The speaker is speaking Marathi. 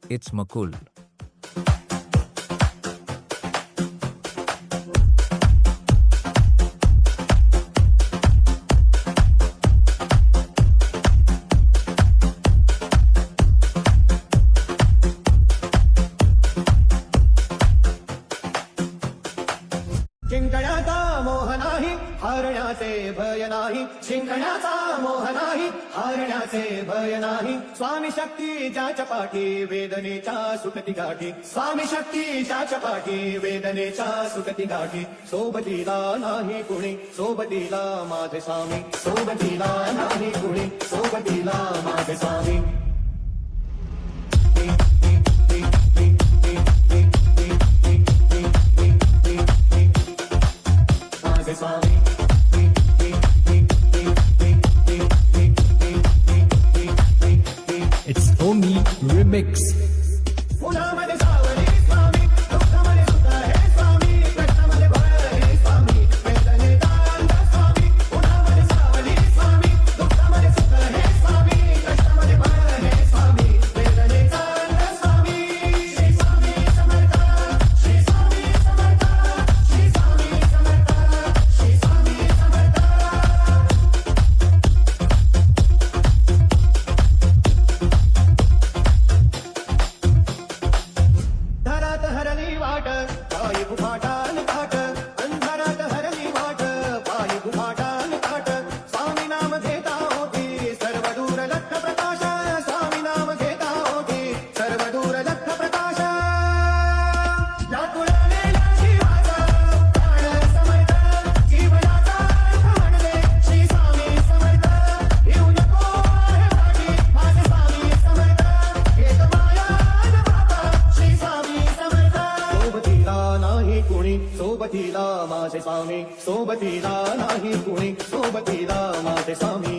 It's Makul. जिंकण्याचा मोह नाही हारण्याचे भय नाही जिंकण्याचा मोह नाही हारण्याचे भय नाही स्वामी शक्ती ज्याच्या पाठी वेदनेच्या सुटती गाठी स्वामी शक्ती ज्याच्या पाठी वेदनेच्या सुटती गाठी सोबतीला नाही कुणी सोबतीला माझे स्वामी सोबतीला नाही कुणी सोबतीला माझे स्वामी It's Omi Remix. उन्हामध्ये सावली स्वामी दुःखामध्ये सुद्धा हे स्वामी कष्टामध्ये भय हे स्वामी वेदनेचा अंत स्वामी उन्हामध्ये सावली स्वामी दुःखामध्ये सुद्धा हे स्वामी कष्टामध्ये भय हे स्वामी वेदनेचा अंत स्वामी श्री स्वामी समर्थ श्री स्वामी समर्थ श्री स्वामी समर्थ श्री स्वामी समर्थ धरात हरली वाट पायी गुफाटान काट अंधारात हरली वाट पायी गुफाटान काट स्वामी नाम घेता होती सर्व दूर लख प्रकाश स्वामी नाम घेता होती सर्व दूर लख प्रकाश या कुळालेला जीवाचा प्राण समर्थ जीवनाचा अर्थ म्हणले श्री स्वामी समर्थ येऊ नको आहे वाटी माझे स्वामी समर्थ एक माया न बाबा श्री स्वामी समर्थ सोबतीला नाही कुणी सोबतीला माझे स्वामी सोबतीला नाही कुणी सोबतीला माझे स्वामी